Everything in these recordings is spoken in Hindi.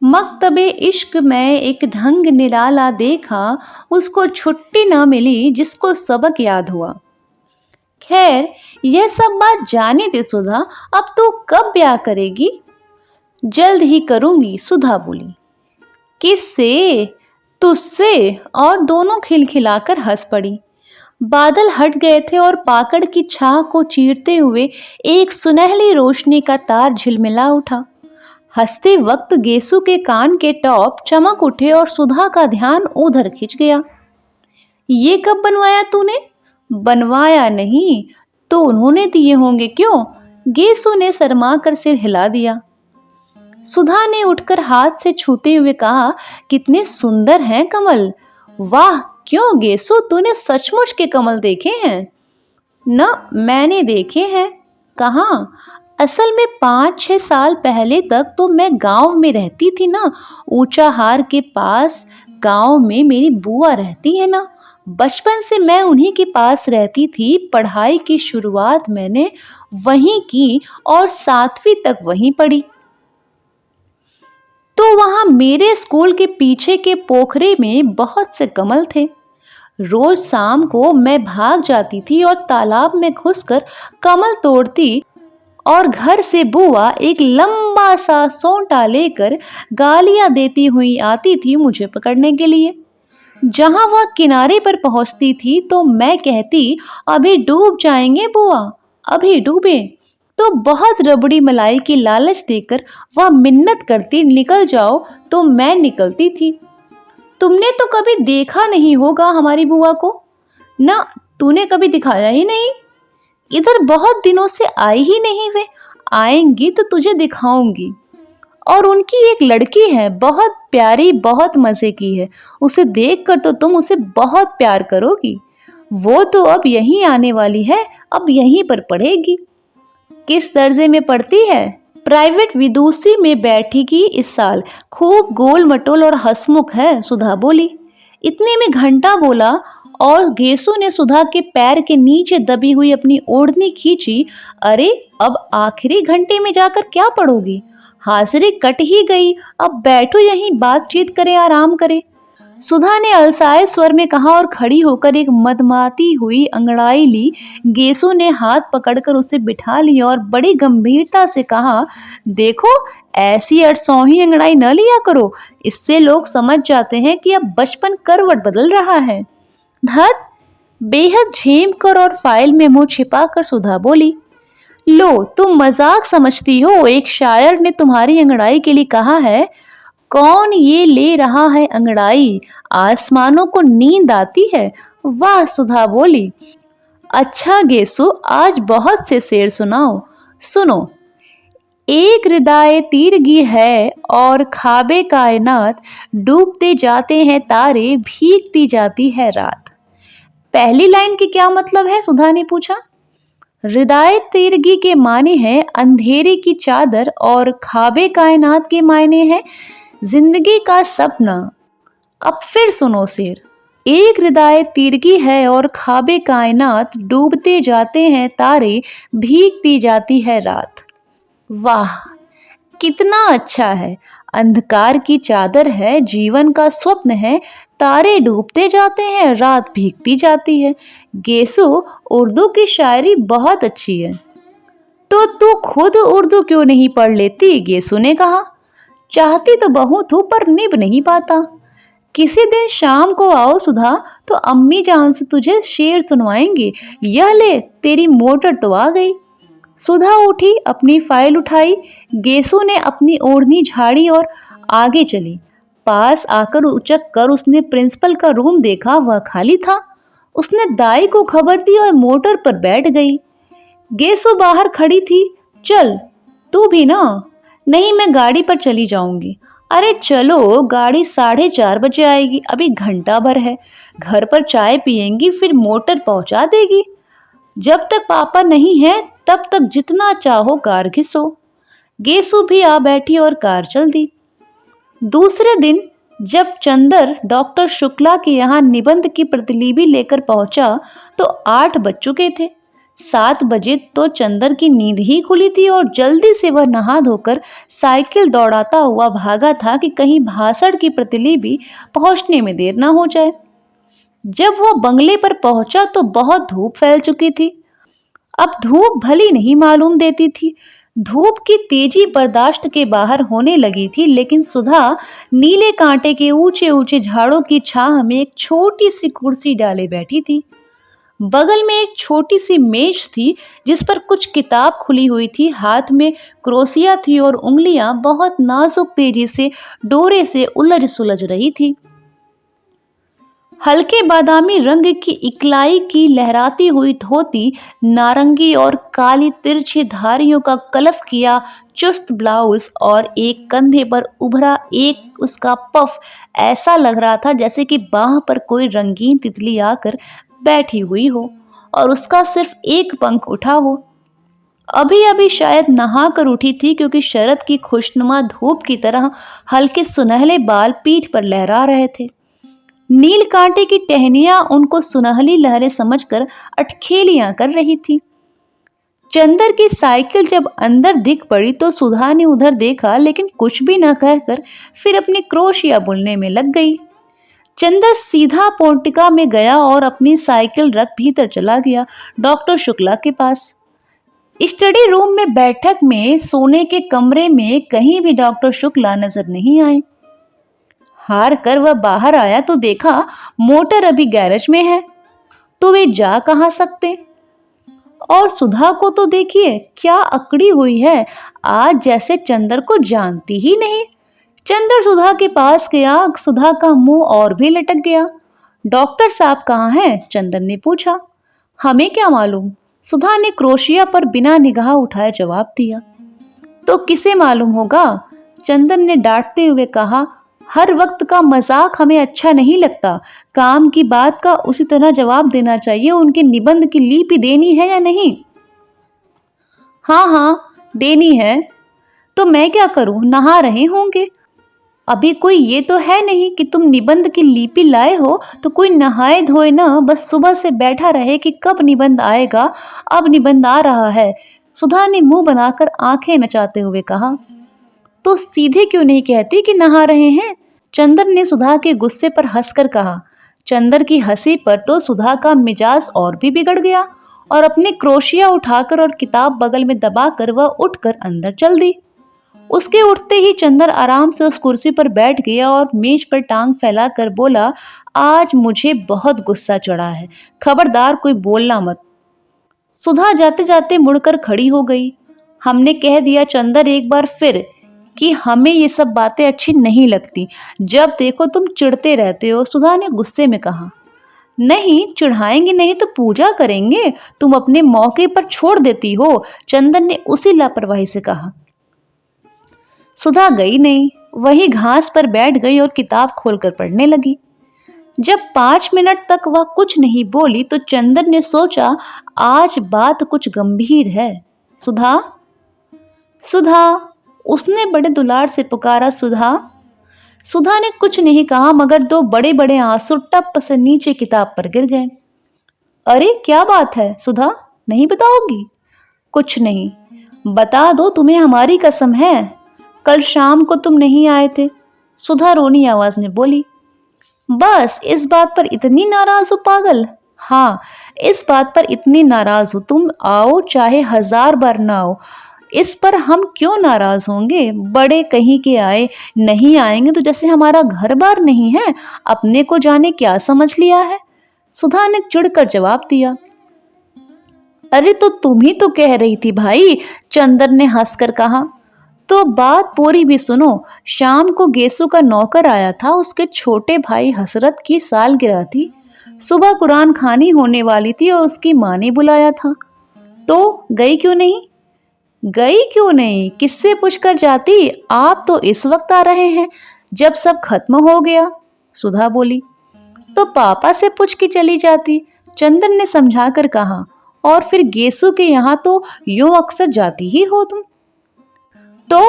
मकतबे इश्क में एक ढंग निराला देखा, उसको छुट्टी न मिली जिसको सबक याद हुआ। खैर, यह सब बात जाने दे सुधा, अब तू कब ब्याह करेगी? जल्द ही करूंगी, सुधा बोली। किससे? तुझसे। और दोनों खिलखिलाकर हंस पड़ी। बादल हट गए थे और पाकड़ की छाह को चीरते हुए एक सुनहली रोशनी का तार झिलमिला उठा। हंसते वक्त गेसु के कान के टॉप चमक उठे और सुधा का ध्यान उधर खिंच गया। ये कब बनवाया तूने? बनवाया नहीं तो उन्होंने दिए होंगे। क्यों? गेसु ने शर्मा कर सिर हिला दिया। सुधा ने उठकर हाथ से छूते हुए कहा, कितने सुंदर हैं कमल। वाह! क्यों गेसु, तूने सचमुच के कमल देखे हैं? न, मैंने देखे हैं। कहाँ? असल में 5-6 साल पहले तक तो मैं गांव में रहती थी ना, ऊंचाहार के पास। गांव में मेरी बुआ रहती है ना, बचपन से मैं उन्हीं के पास रहती थी। पढ़ाई की शुरुआत मैंने वहीं की और 7वीं तक वहीं पढ़ी। तो वहां मेरे स्कूल के पीछे के पोखरे में बहुत से कमल थे। रोज शाम को मैं भाग जाती थी और तालाब में घुसकर कमल तोड़ती और घर से बुआ एक लंबा सा सोंटा लेकर गालियां देती हुई आती थी मुझे पकड़ने के लिए। जहां वह किनारे पर पहुंचती थी तो मैं कहती, अभी डूब जाएंगे बुआ, अभी डूबे। तो बहुत रबड़ी मलाई की लालच देकर वह मिन्नत करती, निकल जाओ, तो मैं निकलती थी। तुमने तो कभी देखा नहीं होगा हमारी बुआ को ना, तूने कभी दिखाया ही नहीं। इधर बहुत दिनों से आई ही नहीं वे। आएंगी तो तुझे दिखाऊंगी। और उनकी एक लड़की है, बहुत प्यारी, बहुत मजे की है। उसे देखकर तो तुम उसे बहुत प्यार करोगी। वो तो अब यहीं आने वाली है, अब यहीं पर पढ़ेगी। किस दर्जे में पढ़ती है? प्राइवेट विदुषी में बैठेगी इस साल। खूब गोल मटोल और हंसमुख है, सुधा बोली। इतने में घंटा बोला और गेसु ने सुधा के पैर के नीचे दबी हुई अपनी ओढ़नी खींची। अरे, अब आखिरी घंटे में जाकर क्या पढ़ोगी? हाजिरी कट ही गई, अब बैठो यहीं, बातचीत करे, आराम करे। सुधा ने अलसाए स्वर में कहा और खड़ी होकर एक मदमाती हुई अंगड़ाई ली। गेसु ने हाथ पकड़कर उसे बिठा लिया और बड़ी गंभीरता से कहा, देखो, ऐसी अड़सौही अंगड़ाई न लिया करो, इससे लोग समझ जाते हैं कि अब बचपन करवट बदल रहा है। धत! बेहद झेम कर और फाइल में मुंह छिपाकर सुधा बोली। लो, तुम मजाक समझती हो, एक शायर ने तुम्हारी अंगड़ाई के लिए कहा है। कौन ये ले रहा है अंगड़ाई, आसमानों को नींद आती है। वाह, सुधा बोली। अच्छा गेसु, आज बहुत से शेर सुनाओ। सुनो। एक हृदय तीरगी है और खाबे कायनात, डूबते जाते हैं तारे, भीगती जाती है रात। पहली लाइन की क्या मतलब है? सुधा ने पूछा। हृदय तीरगी के माने हैं अंधेरे की चादर और खाबे कायनात के मायने हैं जिंदगी का सपना। अब फिर सुनो शेर। एक हृदय तीरगी है और खाबे कायनात, डूबते जाते हैं तारे, भीगती जाती है रात। वाह, कितना अच्छा है। अंधकार की चादर है, जीवन का स्वप्न है, तारे डूबते जाते हैं, रात भीगती जाती है। गेसु, उर्दू की शायरी बहुत अच्छी है। तो तू खुद उर्दू क्यों नहीं पढ़ लेती? गेसु ने कहा। चाहती तो बहुत हूँ पर निभ नहीं पाता। किसी दिन शाम को आओ सुधा, तो अम्मी जान से तुझे शेर सुनवाएंगे। यह ले, तेरी मोटर तो आ गई। सुधा उठी, अपनी फाइल उठाई। गेसु ने अपनी ओढ़नी झाड़ी और आगे चली। पास आकर उचक कर उसने प्रिंसिपल का रूम देखा, वह खाली था। उसने दाई को खबर दी और मोटर पर बैठ गई। गेसु बाहर खड़ी थी। चल, तू भी ना। नहीं, मैं गाड़ी पर चली जाऊंगी। अरे चलो, गाड़ी 4:30 बजे आएगी, अभी घंटा भर है। घर पर चाय पियेंगी, फिर मोटर पहुंचा देगी। जब तक पापा नहीं है तब तक जितना चाहो कार घिसो। गेसु भी आ बैठी और कार चल दी। दूसरे दिन जब चंदर डॉक्टर शुक्ला के यहाँ निबंध की प्रतिलिपि लेकर पहुंचा तो 8 बज चुके थे। 7 बजे तो चंदर की नींद ही खुली थी और जल्दी से वह नहा धोकर साइकिल दौड़ाता हुआ भागा था कि कहीं भासड़ की प्रतिलिपि पहुंचने में देर ना हो जाए। जब वह बंगले पर पहुंचा तो बहुत धूप फैल चुकी थी। अब धूप भली नहीं मालूम देती थी। धूप की तेजी बर्दाश्त के बाहर होने लगी थी, लेकिन सुधा नीले कांटे के ऊंचे ऊंचे झाड़ों की छाह में एक छोटी सी कुर्सी डाले बैठी थी। बगल में एक छोटी सी मेज थी जिस पर कुछ किताब खुली हुई थी। हाथ में क्रोसिया थी और उंगलियां बहुत नाजुक तेजी से डोरे से उलझ सुलझ रही थी। हल्के बादामी रंग की इकलाई की लहराती हुई धोती, नारंगी और काली तिरछी धारियों का कलफ किया चुस्त ब्लाउज और एक कंधे पर उभरा एक उसका पफ ऐसा लग रहा था जैसे कि बाह पर कोई रंगीन तितली आकर बैठी हुई हो और उसका सिर्फ एक पंख उठा हो। अभी अभी शायद नहा कर उठी थी, क्योंकि शरद की खुशनुमा धूप की तरह हल्के सुनहले बाल पीठ पर लहरा रहे थे। नील कांटे की टहनियां उनको सुनहली लहरें समझकर अटखेलियां कर रही थी। चंदर की साइकिल जब अंदर दिख पड़ी तो सुधा ने उधर देखा, लेकिन कुछ भी न कहकर फिर अपनी क्रोशिया बुनने में लग गई। चंदर सीधा पोर्टिका में गया और अपनी साइकिल रख भीतर चला गया, डॉक्टर शुक्ला के पास। स्टडी रूम में बैठक में सोने के कमरे में कहीं भी डॉक्टर शुक्ला नजर नहीं आए। हार कर वह बाहर आया तो देखा मोटर अभी गैरेज में है, तो वे जा कहाँ सकते। और सुधा को तो देखिए क्या अकड़ी हुई है, आज जैसे चंदर को जानती ही नहीं। चंदर सुधा के पास गया, सुधा का मुंह और भी लटक गया। डॉक्टर साहब कहाँ हैं? चंदर ने पूछा। हमें क्या मालूम, सुधा ने क्रोशिया पर बिना निगाह उठाए जवाब दिया। तो किसे मालूम होगा? चंदर ने डांटते हुए कहा। हर वक्त का मजाक हमें अच्छा नहीं लगता। काम की बात का उसी तरह जवाब देना चाहिए। उनके निबंध की लिपि देनी है या नहीं? हाँ हाँ देनी है। तो मैं क्या करूं? नहा रहे होंगे। अभी कोई ये तो है नहीं कि तुम निबंध की लिपि लाए हो तो कोई नहाए धोए ना बस सुबह से बैठा रहे कि कब निबंध आएगा। अब निबंध आ रहा है। सुधा ने मुंह बनाकर आंखें नचाते हुए कहा। तो सीधे क्यों नहीं कहती कि नहा रहे हैं? चंदर ने सुधा के गुस्से पर हंसकर कहा। चंदर की हंसी पर तो सुधा का मिजाज और भी बिगड़ गया और अपने क्रोशिया उठाकर और किताब बगल में दबाकर वह उठकर अंदर चल दी। उसके उठते ही चंदर आराम से उस कुर्सी पर बैठ गया और मेज पर टांग फैलाकर बोला, आज मुझे बहुत गुस्सा चढ़ा है, खबरदार कोई बोलना मत। सुधा जाते जाते मुड़कर खड़ी हो गई। हमने कह दिया चंदर एक बार फिर कि हमें ये सब बातें अच्छी नहीं लगती। जब देखो तुम चिढ़ते रहते हो, सुधा ने गुस्से में कहा। नहीं चिढ़ाएंगे नहीं तो पूजा करेंगे, तुम अपने मौके पर छोड़ देती हो, चंदन ने उसी लापरवाही से कहा। सुधा गई नहीं, वही घास पर बैठ गई और किताब खोलकर पढ़ने लगी। जब 5 मिनट तक वह कुछ नहीं बोली तो चंदन ने सोचा आज बात कुछ गंभीर है। सुधा, सुधा, उसने बड़े दुलार से पुकारा। सुधा। सुधा ने कुछ नहीं कहा मगर 2 बड़े बड़े आंसू टप से नीचे किताब पर गिर गए। अरे क्या बात है सुधा, नहीं बताओगी? कुछ नहीं। बता दो, तुम्हें हमारी कसम है। कल शाम को तुम नहीं आए थे, सुधा रोनी आवाज में बोली। बस इस बात पर इतनी नाराज हो पागल? हाँ, इस बात पर इतनी नाराज हो, तुम आओ चाहे 1000 बार ना आओ, इस पर हम क्यों नाराज होंगे? बड़े कहीं के आए, नहीं आएंगे तो जैसे हमारा घर बार नहीं है, अपने को जाने क्या समझ लिया है, सुधा ने चिढ़कर जवाब दिया। अरे तो तुम ही तो कह रही थी भाई, चंदर ने हंसकर कहा। तो बात पूरी भी सुनो। शाम को गेसू का नौकर आया था, उसके छोटे भाई हसरत की सालगिरह थी। सुबह कुरान खानी होने वाली थी और उसकी माँ ने बुलाया था। तो गई क्यों नहीं? गई क्यों नहीं, किससे पूछकर जाती? आप तो इस वक्त आ रहे हैं जब सब खत्म हो गया, सुधा बोली। तो पापा से पूछ के चली जाती, चंदन ने समझाकर कहा। और फिर गेसू के यहाँ तो यूं अक्सर जाती ही हो तुम। तो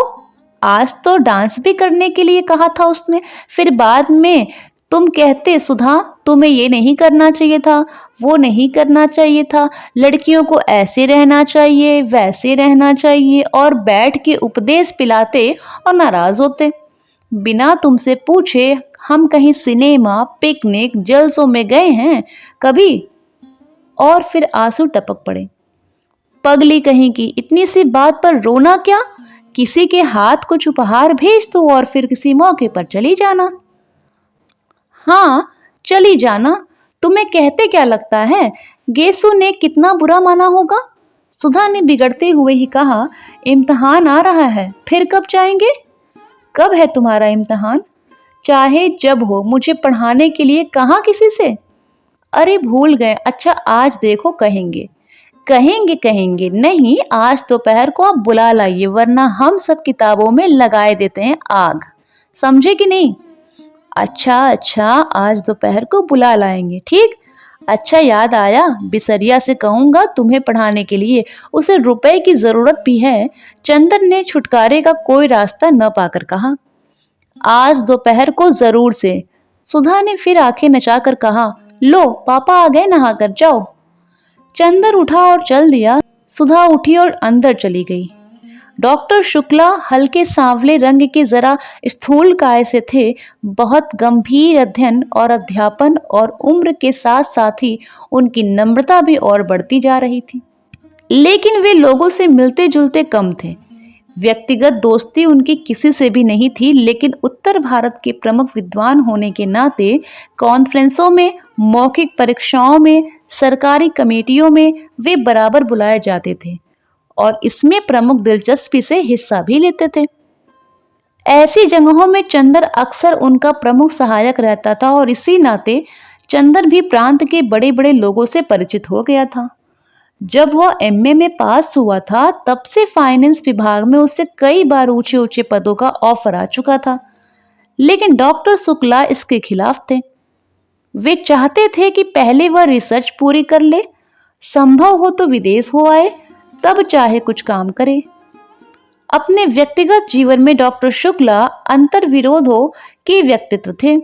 आज तो डांस भी करने के लिए कहा था उसने, फिर बाद में तुम कहते सुधा तुम्हें ये नहीं करना चाहिए था, वो नहीं करना चाहिए था, लड़कियों को ऐसे रहना चाहिए, वैसे रहना चाहिए, और बैठ के उपदेश पिलाते और नाराज होते। बिना तुमसे पूछे हम कहीं सिनेमा, पिकनिक, जलसों में गए हैं कभी? और फिर आंसू टपक पड़े। पगली कहीं की, इतनी सी बात पर रोना क्या? किसी के हाथ कुछ उपहार भेज दो और फिर किसी मौके पर चली जाना। हाँ, चली जाना। तुम्हें कहते क्या लगता है, गेसु ने कितना बुरा माना होगा? सुधा ने बिगड़ते हुए ही कहा, इम्तिहान आ रहा है, फिर कब जाएंगे? कब है तुम्हारा इम्तिहान? चाहे जब हो, मुझे पढ़ाने के लिए कहा किसी से? अरे भूल गए, अच्छा आज देखो कहेंगे। कहेंगे कहेंगे नहीं, आज दोपहर को आप बुला लाइए, वरना हम सब किताबों में लगाए देते हैं आग। समझे कि नहीं? अच्छा अच्छा, आज दोपहर को बुला लाएंगे, ठीक। अच्छा याद आया, बिसरिया से कहूंगा तुम्हें पढ़ाने के लिए, उसे रुपए की जरूरत भी है। चंदन ने छुटकारे का कोई रास्ता न पाकर कहा, आज दोपहर को जरूर से। सुधा ने फिर आंखें नचाकर कहा, लो पापा आ गए, नहाकर जाओ। चंदन उठा और चल दिया। सुधा उठी और अंदर चली गई। डॉक्टर शुक्ला हल्के सांवले रंग के जरा स्थूल काय से थे। बहुत गंभीर अध्ययन और अध्यापन और उम्र के साथ साथ ही उनकी नम्रता भी और बढ़ती जा रही थी। लेकिन वे लोगों से मिलते जुलते कम थे। व्यक्तिगत दोस्ती उनकी किसी से भी नहीं थी, लेकिन उत्तर भारत के प्रमुख विद्वान होने के नाते कॉन्फ्रेंसों में, मौखिक परीक्षाओं में, सरकारी कमेटियों में वे बराबर बुलाए जाते थे और इसमें प्रमुख दिलचस्पी से हिस्सा भी लेते थे। ऐसी जगहों में चंदर अक्सर उनका प्रमुख सहायक रहता था और इसी नाते चंदर भी प्रांत के बड़े बड़े लोगों से परिचित हो गया था। जब वह एमए में पास हुआ था, तब से फाइनेंस विभाग में उसे कई बार ऊंचे ऊंचे पदों का ऑफर आ चुका था, लेकिन डॉक्टर शुक्ला इसके खिलाफ थे। वे चाहते थे कि पहले वह रिसर्च पूरी कर ले, संभव हो तो विदेश हो आए, तब चाहे कुछ काम करे। अपने व्यक्तिगत जीवन में डॉक्टर शुक्ला अंतर्विरोधों के व्यक्तित्व थे।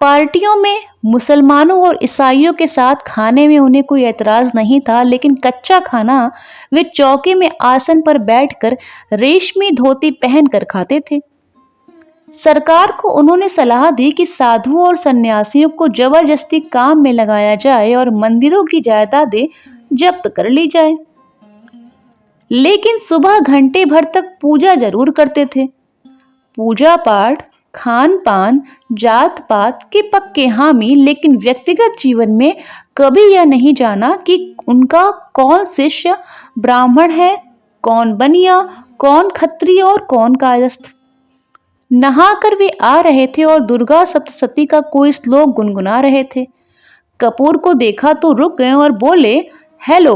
पार्टियों में मुसलमानों और ईसाइयों के साथ खाने में उन्हें कोई ऐतराज नहीं था, लेकिन कच्चा खाना वे चौके में आसन पर बैठकर रेशमी धोती पहनकर खाते थे। सरकार को उन्होंने सलाह दी कि साधुओं और सन्यासियों को जबरदस्ती काम में लगाया जाए और मंदिरों की जायदादें जब्त कर ली जाए। लेकिन सुबह घंटे भर तक पूजा जरूर करते थे। पूजा पाठ, खान पान, जात पात के पक्के हामी, लेकिन व्यक्तिगत जीवन में कभी यह नहीं जाना कि उनका कौन शिष्य ब्राह्मण है, कौन बनिया, कौन खत्रिय और कौन कायस्थ। नहाकर वे आ रहे थे और दुर्गा सप्तशती का कोई श्लोक गुनगुना रहे थे। कपूर को देखा तो रुक गए और बोले, हेलो,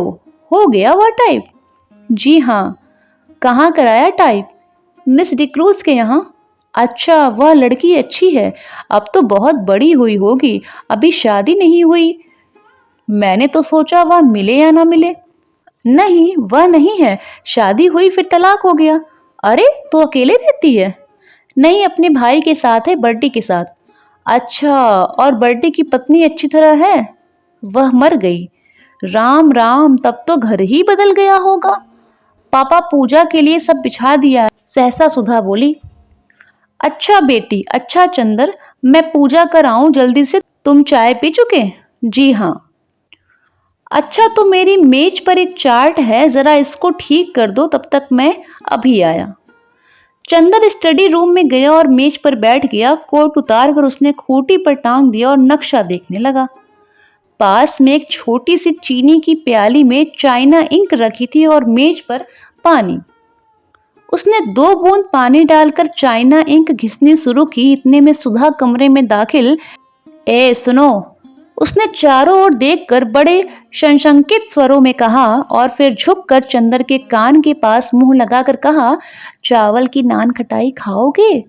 हो गया वह टाइप? जी हाँ। कहाँ कराया टाइप? मिस डिक्रूज के यहाँ। अच्छा, वह लड़की अच्छी है, अब तो बहुत बड़ी हुई होगी, अभी शादी नहीं हुई। मैंने तो सोचा वह मिले या ना मिले। नहीं, वह नहीं है, शादी हुई फिर तलाक हो गया। अरे, तो अकेले रहती है? नहीं, अपने भाई के साथ है, बर्टी के साथ। अच्छा, और बर्टी की पत्नी अच्छी तरह है? वह मर गई। राम राम, तब तो घर ही बदल गया होगा। पापा पूजा के लिए सब बिछा दिया, सहसा सुधा बोली। अच्छा बेटी, अच्छा चंदर, मैं पूजा कर आऊं जल्दी से। तुम चाय पी चुके? जी हाँ। अच्छा, तो मेरी मेज पर एक चार्ट है, जरा इसको ठीक कर दो, तब तक मैं अभी आया। चंदर स्टडी रूम में गया और मेज पर बैठ गया। कोट उतार कर उसने खूंटी पर टांग दिया और नक्शा देखने लगा। पास में एक छोटी सी चीनी की प्याली में चाइना इंक रखी थी और मेज पर पानी। उसने 2 बूंद पानी डालकर चाइना इंक घिसनी शुरू की। इतने में सुधा कमरे में दाखिल। ए सुनो, उसने चारों ओर देखकर बड़े संशंकित स्वरों में कहा और फिर झुककर चंदर के कान के पास मुंह लगाकर कहा, चावल की नान खटाई खाओगे?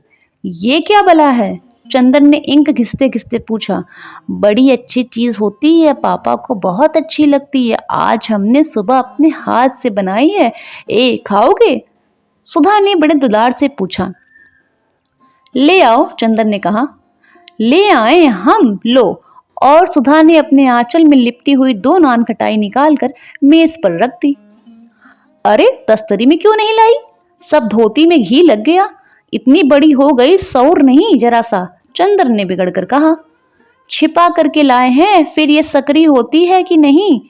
ये क्या बला है? चंदर ने इंक घिसते घिसते पूछा। बड़ी अच्छी चीज होती है, पापा को बहुत अच्छी लगती है, आज हमने सुबह अपने हाथ से बनाई है, ए खाओगे? सुधा ने बड़े दुलार से पूछा। ले आओ, चंदर ने कहा। ले आए हम, लो, और सुधा ने अपने आंचल में लिपटी हुई 2 नान खटाई निकालकर मेज पर रख दी। अरे तस्तरी में क्यों नहीं लाई? सब धोती में घी लग गया। इतनी बड़ी हो गई, सौर नहीं जरा सा, चंद्र ने बिगड़ कर कहा। छिपा करके लाए हैं, फिर ये सकरी होती है कि नहीं?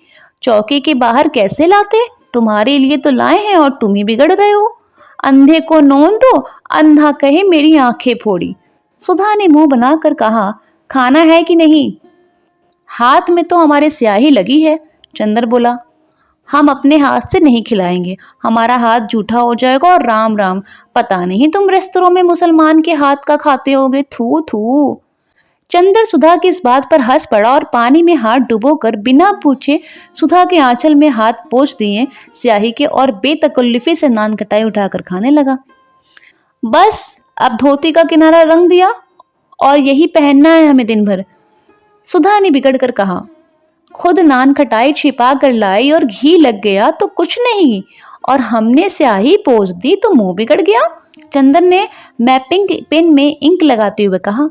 चौके के बाहर कैसे लाते? तुम्हारे लिए तो लाए हैं और तुम ही बिगड़ रहे हो। अंधे को नौन दो, अंधा कहे मेरी आंखें फोड़ी। सुधा ने मुंह बनाकर कहा, खाना है कि नहीं? हाथ में तो हमारे स्याही लगी है, चंद्र बोला। हम अपने हाथ से नहीं खिलाएंगे, हमारा हाथ जूठा हो जाएगा। और राम राम, पता नहीं तुम रेस्तरों में मुसलमान के हाथ का खाते होगे। थू थू। चंद्र सुधा की इस बात पर हंस पड़ा और पानी में हाथ डुबोकर बिना पूछे सुधा के आंचल में हाथ पोंछ दिए स्याही के और बेतकल्लुफी से नान कटाई उठाकर खाने लगा। बस अब धोती का किनारा रंग दिया और यही पहनना है हमें दिन भर, सुधा ने बिगड़ कर कहा। खुद नान खटाई छिपा कर लाई और घी लग गया तो कुछ नहीं, और हमने स्याही पोंछ दी तो मुंह बिगड़ गया, चंदर ने मैपिंग पेन में इंक लगाते हुए कहा।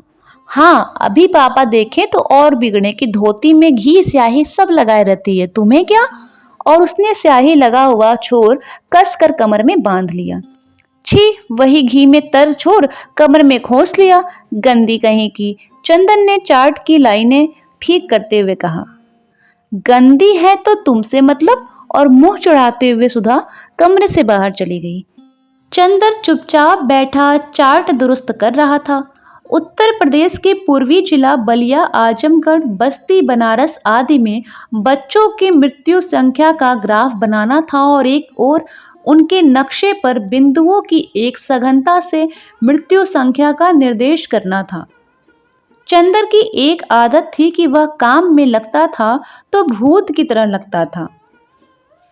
हाँ, अभी पापा देखें तो और बिगड़े कि धोती में घी स्याही सब लगाए रहती है, तुम्हें क्या? और उसने स्याही लगा हुआ छोर कस कर कमर में बांध लिया। छी, वही घी में तर छोर कमर में खोस लिया, गंदी कहीं की, चंदन ने चार्ट की लाइनें ठीक करते हुए कहा। गंदी है तो तुमसे मतलब, और मुंह चढ़ाते हुए सुधा कमरे से बाहर चली गई। चंदर चुपचाप बैठा चार्ट दुरुस्त कर रहा था। उत्तर प्रदेश के पूर्वी जिला बलिया, आजमगढ़, बस्ती, बनारस आदि में बच्चों की मृत्यु संख्या का ग्राफ बनाना था और एक और उनके नक्शे पर बिंदुओं की एक सघनता से मृत्यु संख्या का निर्देश करना था। चंदर की एक आदत थी कि वह काम में लगता था तो भूत की तरह लगता था।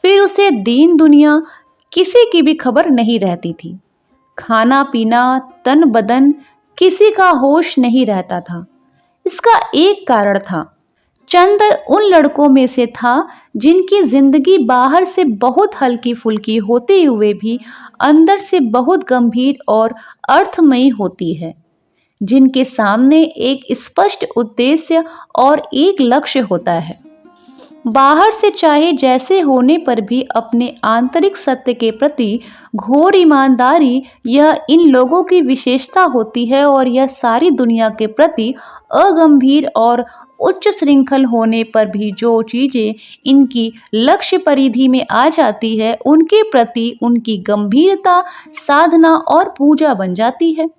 फिर उसे दीन दुनिया किसी की भी खबर नहीं रहती थी। खाना पीना, तन बदन, किसी का होश नहीं रहता था। इसका एक कारण था, चंदर उन लड़कों में से था जिनकी जिंदगी बाहर से बहुत हल्की फुल्की होते हुए भी अंदर से बहुत गंभीर और अर्थमयी होती है, जिनके सामने एक स्पष्ट उद्देश्य और एक लक्ष्य होता है। बाहर से चाहे जैसे होने पर भी अपने आंतरिक सत्य के प्रति घोर ईमानदारी, यह इन लोगों की विशेषता होती है और यह सारी दुनिया के प्रति अगंभीर और उच्च श्रृंखल होने पर भी जो चीजें इनकी लक्ष्य परिधि में आ जाती है, उनके प्रति उनकी गंभीरता साधना और पूजा बन जाती है।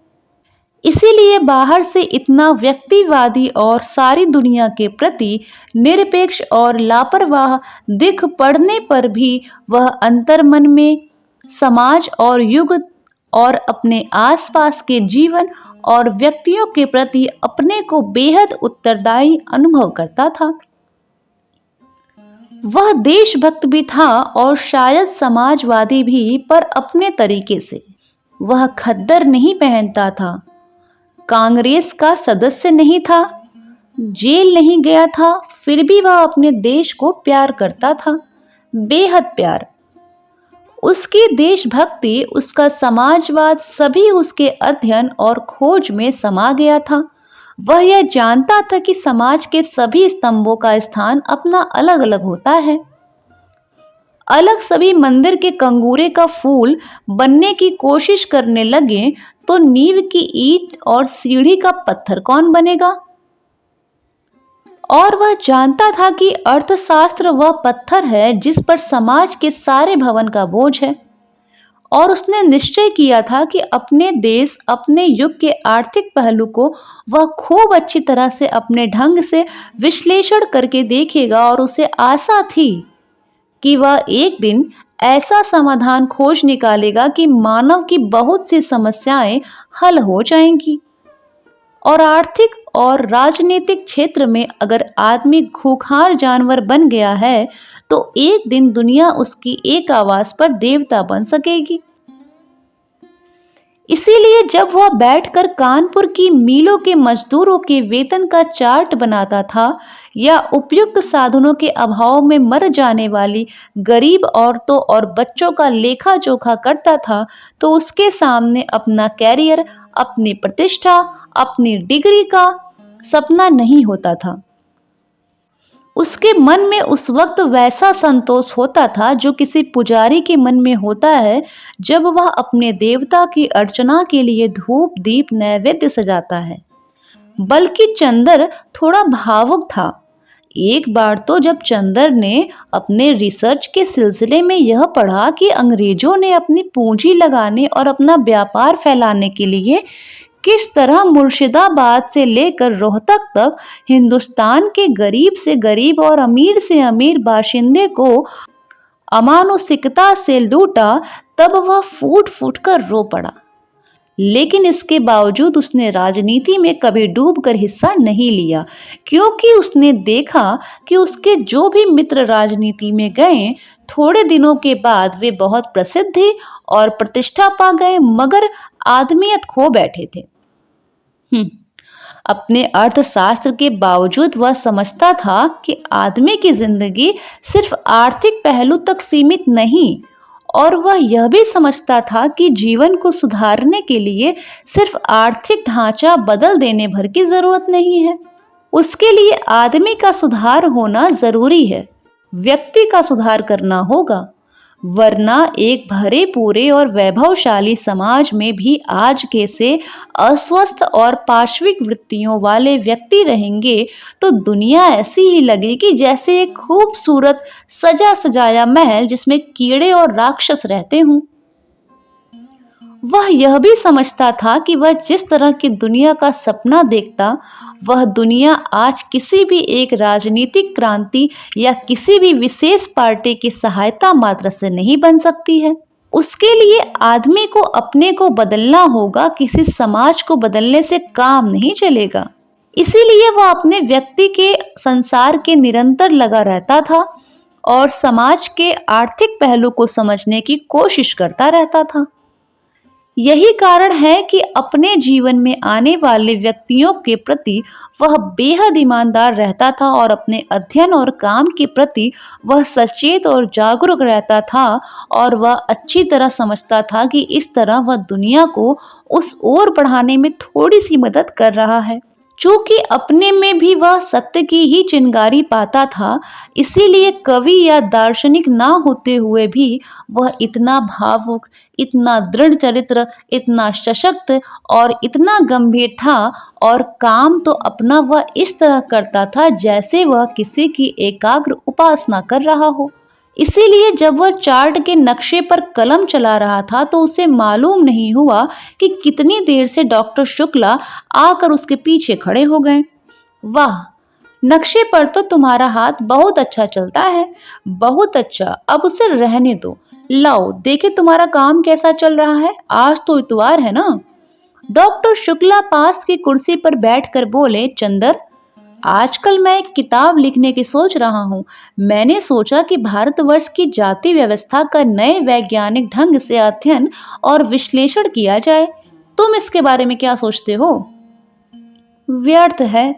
इसीलिए बाहर से इतना व्यक्तिवादी और सारी दुनिया के प्रति निरपेक्ष और लापरवाह दिख पड़ने पर भी वह अंतर्मन में समाज और युग और अपने आसपास के जीवन और व्यक्तियों के प्रति अपने को बेहद उत्तरदायी अनुभव करता था। वह देशभक्त भी था और शायद समाजवादी भी, पर अपने तरीके से। वह खद्दर नहीं पहनता था, कांग्रेस का सदस्य नहीं था, जेल नहीं गया था, फिर भी वह अपने देश को प्यार करता था, बेहद प्यार। उसकी देशभक्ति, उसका समाजवाद सभी उसके अध्ययन और खोज में समा गया था। वह यह जानता था कि समाज के सभी स्तंभों का स्थान अपना अलग अलग होता है। अलग सभी मंदिर के कंगूरे का फूल बनने की कोशिश करने लगे तो नींव की ईंट और सीढ़ी का पत्थर कौन बनेगा? और वह जानता था कि अर्थशास्त्र वह पत्थर है जिस पर समाज के सारे भवन का बोझ है। और उसने निश्चय किया था कि अपने देश, अपने युग के आर्थिक पहलू को वह खूब अच्छी तरह से अपने ढंग से विश्लेषण करके देखेगा और उसे आशा थी कि वह एक दिन ऐसा समाधान खोज निकालेगा कि मानव की बहुत सी समस्याएं हल हो जाएंगी। और आर्थिक और राजनीतिक क्षेत्र में अगर आदमी खूंखार जानवर बन गया है तो एक दिन दुनिया उसकी एक आवाज पर देवता बन सकेगी। इसीलिए जब वह बैठकर कानपुर की मीलों के मजदूरों के वेतन का चार्ट बनाता था या उपयुक्त साधनों के अभाव में मर जाने वाली गरीब औरतों और बच्चों का लेखा जोखा करता था, तो उसके सामने अपना कैरियर, अपनी प्रतिष्ठा, अपनी डिग्री का सपना नहीं होता था। उसके मन में उस वक्त वैसा संतोष होता था जो किसी पुजारी के मन में होता है जब वह अपने देवता की अर्चना के लिए धूप दीप नैवेद्य सजाता है। बल्कि चंदर थोड़ा भावुक था। एक बार तो जब चंदर ने अपने रिसर्च के सिलसिले में यह पढ़ा कि अंग्रेजों ने अपनी पूंजी लगाने और अपना व्यापार फैलाने के लिए किस तरह मुर्शिदाबाद से लेकर रोहतक तक हिंदुस्तान के गरीब से गरीब और अमीर से अमीर बाशिंदे को अमानुषिकता से लूटा, तब वह फूट फूट कर रो पड़ा। लेकिन इसके बावजूद उसने राजनीति में कभी डूबकर हिस्सा नहीं लिया, क्योंकि उसने देखा कि उसके जो भी मित्र राजनीति में गए, थोड़े दिनों के बाद वे बहुत प्रसिद्धि और प्रतिष्ठा पा गए, मगर आदमियत खो बैठे थे। अपने अर्थशास्त्र के बावजूद वह समझता था कि आदमी की जिंदगी सिर्फ आर्थिक पहलू तक सीमित नहीं, और वह यह भी समझता था कि जीवन को सुधारने के लिए सिर्फ आर्थिक ढांचा बदल देने भर की जरूरत नहीं है। उसके लिए आदमी का सुधार होना जरूरी है, व्यक्ति का सुधार करना होगा, वरना एक भरे पूरे और वैभवशाली समाज में भी आज के से अस्वस्थ और पार्श्विक वृत्तियों वाले व्यक्ति रहेंगे तो दुनिया ऐसी ही लगेगी जैसे एक खूबसूरत सजा सजाया महल जिसमें कीड़े और राक्षस रहते हों। वह यह भी समझता था कि वह जिस तरह की दुनिया का सपना देखता, वह दुनिया आज किसी भी एक राजनीतिक क्रांति या किसी भी विशेष पार्टी की सहायता मात्र से नहीं बन सकती है। उसके लिए आदमी को अपने को बदलना होगा, किसी समाज को बदलने से काम नहीं चलेगा। इसीलिए वह अपने व्यक्ति के संसार के निरंतर लगा रहता था और समाज के आर्थिक पहलू को समझने की कोशिश करता रहता था। यही कारण है कि अपने जीवन में आने वाले व्यक्तियों के प्रति वह बेहद ईमानदार रहता था और अपने अध्ययन और काम के प्रति वह सचेत और जागरूक रहता था, और वह अच्छी तरह समझता था कि इस तरह वह दुनिया को उस ओर बढ़ाने में थोड़ी सी मदद कर रहा है। चूंकि अपने में भी वह सत्य की ही चिंगारी पाता था, इसीलिए कवि या दार्शनिक ना होते हुए भी वह इतना भावुक, इतना दृढ़ चरित्र, इतना सशक्त और इतना गंभीर था, और काम तो अपना वह इस तरह करता था जैसे वह किसी की एकाग्र उपासना कर रहा हो। इसीलिए जब वह चार्ट के नक्शे पर कलम चला रहा था तो उसे मालूम नहीं हुआ कि कितनी देर से डॉक्टर शुक्ला आकर उसके पीछे खड़े हो गए। वाह, नक्शे पर तो तुम्हारा हाथ बहुत अच्छा चलता है, बहुत अच्छा, अब उसे रहने दो। लाओ देखे तुम्हारा काम कैसा चल रहा है, आज तो इतवार है ना। डॉक्टर शुक्ला पास की कुर्सी पर बैठकर बोले, चंदर, आजकल मैं एक किताब लिखने की सोच रहा हूँ। मैंने सोचा कि भारतवर्ष की जाति व्यवस्था का नए वैज्ञानिक ढंग से अध्ययन और विश्लेषण किया जाए। तुम इसके बारे में क्या सोचते हो? व्यर्थ है।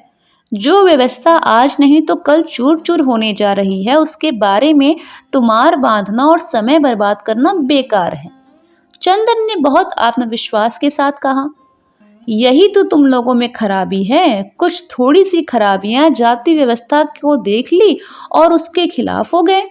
जो व्यवस्था आज नहीं तो कल चूर चूर होने जा रही है, उसके बारे में तुमार बांधना और समय बर्बाद करना बेकार है। चंदन ने बहुत आत्मविश्वास के साथ कहा, यही तो तुम लोगों में खराबी है। कुछ थोड़ी सी खराबियां जाति व्यवस्था को देख ली और उसके खिलाफ हो गए।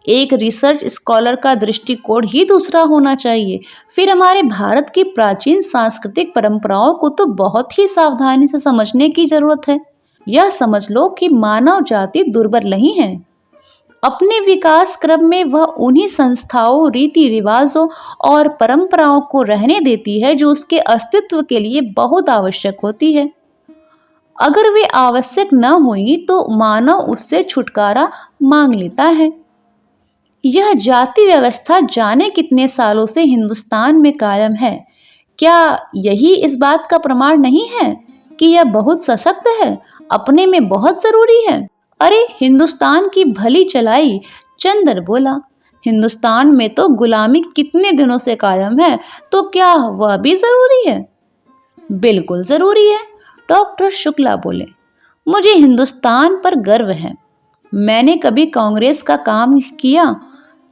एक रिसर्च स्कॉलर का दृष्टिकोण ही दूसरा होना चाहिए। फिर हमारे भारत की प्राचीन सांस्कृतिक परंपराओं को तो बहुत ही सावधानी से समझने की जरूरत है। यह समझ लो कि मानव जाति दुर्बल नहीं है। अपने विकास क्रम में वह उन्हीं संस्थाओं, रीति रिवाजों और परंपराओं को रहने देती है जो उसके अस्तित्व के लिए बहुत आवश्यक होती है। अगर वे आवश्यक न हुई तो मानव उससे छुटकारा मांग लेता है। यह जाति व्यवस्था जाने कितने सालों से हिंदुस्तान में कायम है। क्या यही इस बात का प्रमाण नहीं है कि यह बहुत सशक्त है, अपने में बहुत जरूरी है? अरे हिंदुस्तान की भली चलाई, चंदर बोला। हिंदुस्तान में तो गुलामी कितने दिनों से कायम है, तो क्या वह भी जरूरी है? बिल्कुल जरूरी है, डॉक्टर शुक्ला बोले। मुझे हिंदुस्तान पर गर्व है। मैंने कभी कांग्रेस का काम किया,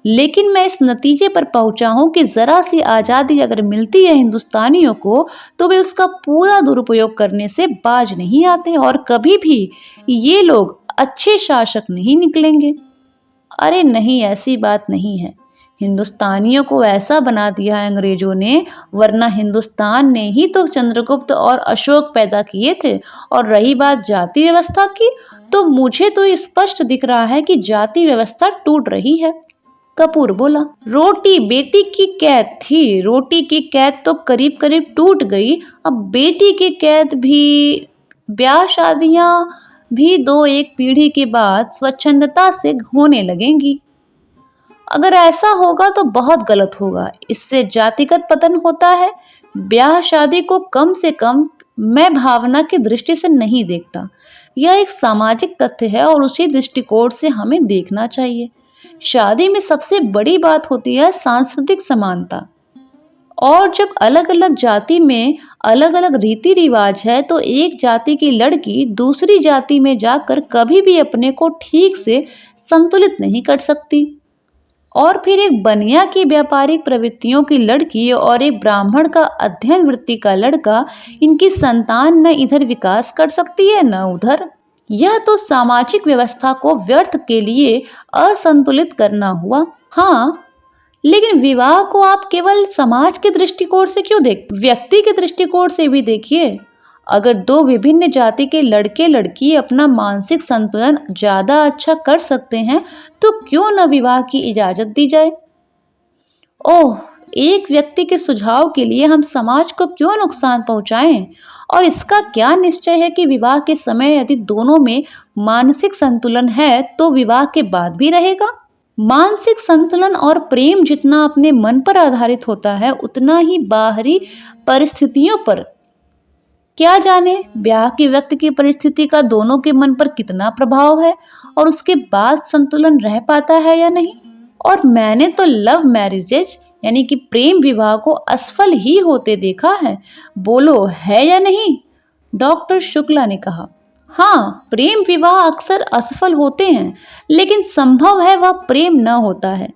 लेकिन मैं इस नतीजे पर पहुंचा हूं कि जरा सी आजादी अगर मिलती है हिंदुस्तानियों को तो वे उसका पूरा दुरुपयोग करने से बाज नहीं आते, और कभी भी ये लोग अच्छे शासक नहीं निकलेंगे। अरे नहीं, ऐसी बात नहीं है। हिंदुस्तानियों को ऐसा बना दिया है अंग्रेजों ने, वरना हिंदुस्तान ने ही तो चंद्रगुप्त और अशोक पैदा किए थे। और रही बात जाति व्यवस्था की, तो मुझे तो स्पष्ट दिख रहा है कि जाति व्यवस्था टूट रही है। कपूर बोला, रोटी बेटी की कैद थी, रोटी की कैद तो करीब करीब टूट गई, अब बेटी की कैद भी। ब्याह शादियां भी दो एक पीढ़ी के बाद स्वच्छंदता से होने लगेंगी। अगर ऐसा होगा तो बहुत गलत होगा, इससे जातिगत पतन होता है। ब्याह शादी को कम से कम मैं भावना की दृष्टि से नहीं देखता, यह एक सामाजिक तथ्य है और उसी दृष्टिकोण से हमें देखना चाहिए। शादी में सबसे बड़ी बात होती है सांस्कृतिक समानता, और जब अलग अलग जाति में अलग अलग रीति रिवाज है तो एक जाति की लड़की दूसरी जाति में जाकर कभी भी अपने को ठीक से संतुलित नहीं कर सकती। और फिर एक बनिया की व्यापारिक प्रवृत्तियों की लड़की और एक ब्राह्मण का अध्ययन वृत्ति का लड़का, इनकी संतान न इधर विकास कर सकती है न उधर। यह तो सामाजिक व्यवस्था को व्यर्थ के लिए असंतुलित करना हुआ। हाँ, लेकिन विवाह को आप केवल समाज के दृष्टिकोण से क्यों व्यक्ति के दृष्टिकोण से भी देखिए। अगर दो विभिन्न जाति के लड़के लड़की अपना मानसिक संतुलन ज्यादा अच्छा कर सकते हैं तो क्यों न विवाह की इजाजत दी जाए। ओह, एक व्यक्ति के सुझाव के लिए हम समाज को क्यों नुकसान पहुंचाएं। और इसका क्या निश्चय है कि विवाह के समय यदि दोनों में मानसिक संतुलन है तो विवाह के बाद भी रहेगा। मानसिक संतुलन और प्रेम जितना अपने मन पर आधारित होता है उतना ही बाहरी परिस्थितियों पर। क्या जाने ब्याह के वक्त की परिस्थिति का दोनों के मन पर कितना प्रभाव है और उसके बाद संतुलन रह पाता है या नहीं। और मैंने तो लव मैरिजेज यानी कि प्रेम विवाह को असफल ही होते देखा है। बोलो, है या नहीं? डॉक्टर शुक्ला ने कहा। हाँ, प्रेम विवाह अक्सर असफल होते हैं, लेकिन संभव है वह प्रेम न होता है।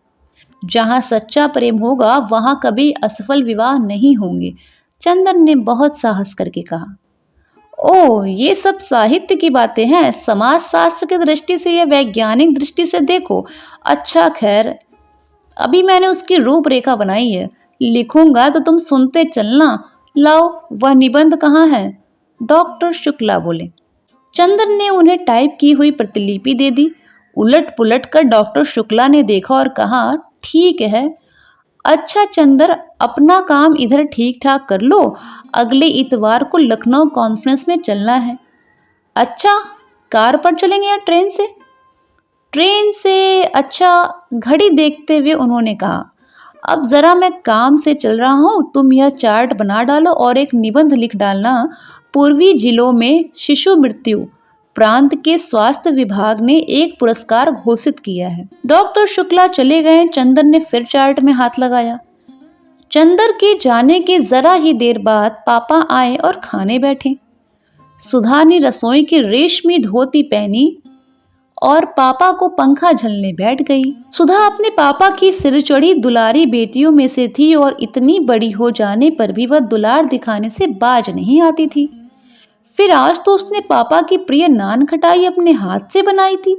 जहाँ सच्चा प्रेम होगा वहाँ कभी असफल विवाह नहीं होंगे, चंदन ने बहुत साहस करके कहा। ओह, ये सब साहित्य की बातें हैं, समाज शास्त्र की दृष्टि से या वैज्ञानिक दृष्टि से देखो। अच्छा खैर, अभी मैंने उसकी रूपरेखा बनाई है, लिखूंगा तो तुम सुनते चलना। लाओ, वह निबंध कहाँ है? डॉक्टर शुक्ला बोले। चंदन ने उन्हें टाइप की हुई प्रतिलिपि दे दी। उलट पुलट कर डॉक्टर शुक्ला ने देखा और कहा, ठीक है। अच्छा चंदर, अपना काम इधर ठीक ठाक कर लो, अगले इतवार को लखनऊ कॉन्फ्रेंस में चलना है। अच्छा, कार पर चलेंगे या ट्रेन से? ट्रेन से। अच्छा, घड़ी देखते हुए उन्होंने कहा, अब जरा मैं काम से चल रहा हूँ, तुम यह चार्ट बना डालो और एक निबंध लिख डालना। पूर्वी जिलों में शिशु मृत्यु प्रांत के स्वास्थ्य विभाग ने एक पुरस्कार घोषित किया है। डॉक्टर शुक्ला चले गए। चंदन ने फिर चार्ट में हाथ लगाया। चंदर के जाने के जरा ही देर बाद पापा आए और खाने बैठे। सुधा ने रसोई की रेशमी धोती पहनी और पापा को पंखा झलने बैठ गई। सुधा अपने पापा की सिरचढ़ी दुलारी बेटियों में से थी और इतनी बड़ी हो जाने पर भी वह दुलार दिखाने से बाज नहीं आती थी। फिर आज तो उसने पापा की प्रिय नान खटाई अपने हाथ से बनाई थी।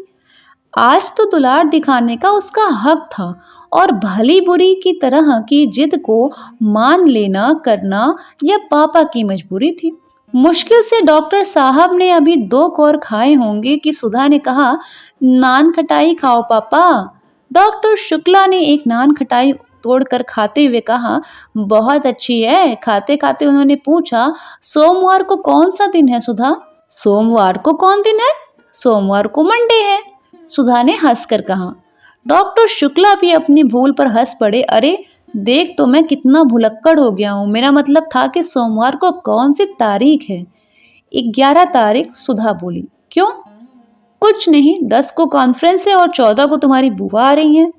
आज तो दुलार दिखाने का उसका हक था और भली बुरी की तरह की जिद को मान लेना करना यह पापा की मजबूरी थी। मुश्किल से डॉक्टर साहब ने अभी 2 कौर खाए होंगे कि सुधा ने कहा, नान खटाई खाओ पापा। डॉक्टर शुक्ला ने एक नान खटाई तोड़कर खाते हुए कहा, बहुत अच्छी है। खाते खाते उन्होंने पूछा, सोमवार को कौन सा दिन है सुधा? सोमवार को कौन दिन है? सोमवार को मंडे है, सुधा ने हंसकर कहा। डॉक्टर शुक्ला भी अपनी भूल पर हंस पड़े। अरे देख तो मैं कितना भुलक्कड़ हो गया हूँ, मेरा मतलब था कि सोमवार को कौन सी तारीख है? 11 तारीख, सुधा बोली। क्यों? कुछ नहीं, 10 को कॉन्फ्रेंस है और 14 को तुम्हारी बुआ आ रही हैं।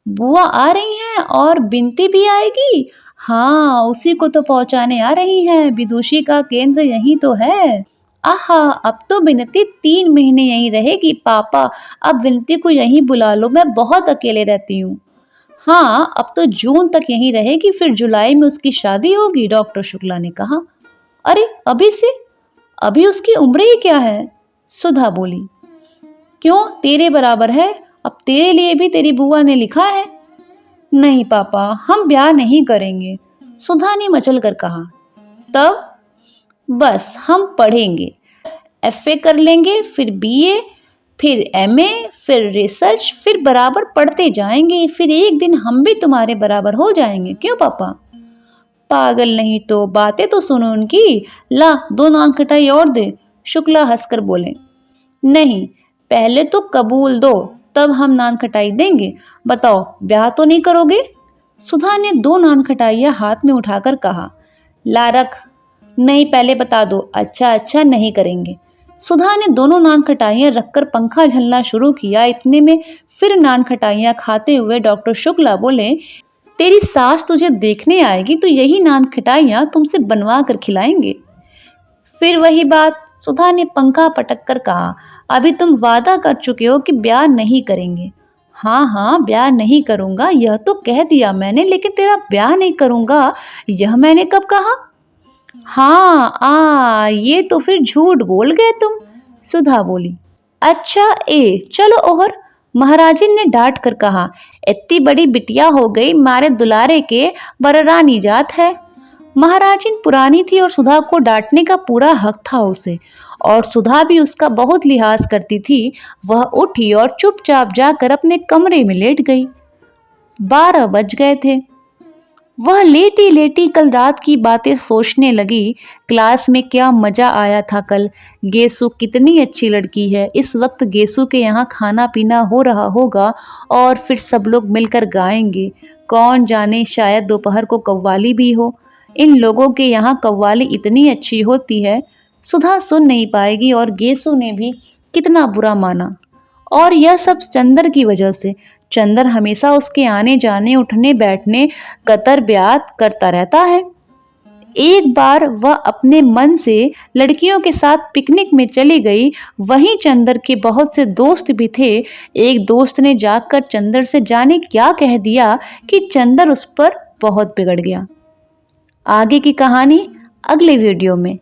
बुआ आ रही हैं और बिनती भी आएगी? हाँ, उसी को तो पहुंचाने आ रही हैं, विदुषी का केंद्र यही तो है। आहा, अब तो विनती 3 महीने यहीं रहेगी पापा, अब विनती को यहीं बुला लो, मैं बहुत अकेले रहती हूँ। हाँ, अब तो जून तक यहीं रहेगी, फिर जुलाई में उसकी शादी होगी, डॉक्टर शुक्ला ने कहा। अरे अभी से? अभी उसकी उम्र ही क्या है? सुधा बोली। क्यों, तेरे बराबर है? अब तेरे लिए भी तेरी बुआ ने लिखा है। नहीं पापा, हम ब्याह नहीं करेंगे, सुधा ने मचल कर कहा। तब? बस हम पढ़ेंगे, एफए कर लेंगे, फिर बीए, फिर एमए, फिर रिसर्च, फिर बराबर पढ़ते जाएंगे, फिर एक दिन हम भी तुम्हारे बराबर हो जाएंगे। क्यों पापा? पागल नहीं तो, बातें तो सुनो उनकी। ला, 2 नान खटाई और दे। शुक्ला हंसकर बोले। नहीं, पहले तो कबूल दो, तब हम नान खटाई देंगे। बताओ, ब्याह तो नहीं करोगे? सुधा ने 2 नान खटाइयां हाथ में उठाकर कहा। ला रख। नहीं, पहले बता दो। अच्छा अच्छा, नहीं करेंगे। सुधा ने दोनों नान खटाइयां रखकर पंखा झलना शुरू किया। इतने में फिर नान खटाइयां खाते हुए डॉक्टर शुक्ला बोले, तेरी सास तुझे देखने आएगी तो यही नान खटाइयां तुमसे बनवा कर खिलाएंगे। फिर वही बात, सुधा ने पंखा पटक कर कहा। अभी तुम वादा कर चुके हो कि ब्याह नहीं करेंगे। हाँ हाँ, ब्याह नहीं करूंगा यह तो कह दिया मैंने, लेकिन तेरा ब्याह नहीं करूंगा यह मैंने कब कहा? हाँ, ये तो फिर झूठ बोल गए तुम, सुधा बोली। अच्छा ए, चलो ओहर, महाराजिन ने डांट कर कहा। इतनी बड़ी बिटिया हो गई, मारे दुलारे के बररानी जात है। महाराजिन पुरानी थी और सुधा को डांटने का पूरा हक था उसे, और सुधा भी उसका बहुत लिहाज करती थी। वह उठी और चुपचाप जाकर अपने कमरे में लेट गई। 12 बज गए थे। वह लेटी लेटी कल रात की बातें सोचने लगी। क्लास में क्या मजा आया था कल। गेसु कितनी अच्छी लड़की है। इस वक्त गेसु के यहाँ खाना पीना हो रहा होगा और फिर सब लोग मिलकर गाएंगे। कौन जाने, शायद दोपहर को कव्वाली भी हो। इन लोगों के यहाँ कव्वाली इतनी अच्छी होती है। सुधा सुन नहीं पाएगी और गेसु ने भी कितना बुरा माना। और यह सब चंदर की वजह से। चंदर हमेशा उसके आने जाने, उठने बैठने, कतर ब्यात करता रहता है। एक बार वह अपने मन से लड़कियों के साथ पिकनिक में चली गई। वहीं चंदर के बहुत से दोस्त भी थे। एक दोस्त ने जाकर चंदर से जाने क्या कह दिया कि चंदर उस पर बहुत बिगड़ गया। आगे की कहानी अगले वीडियो में।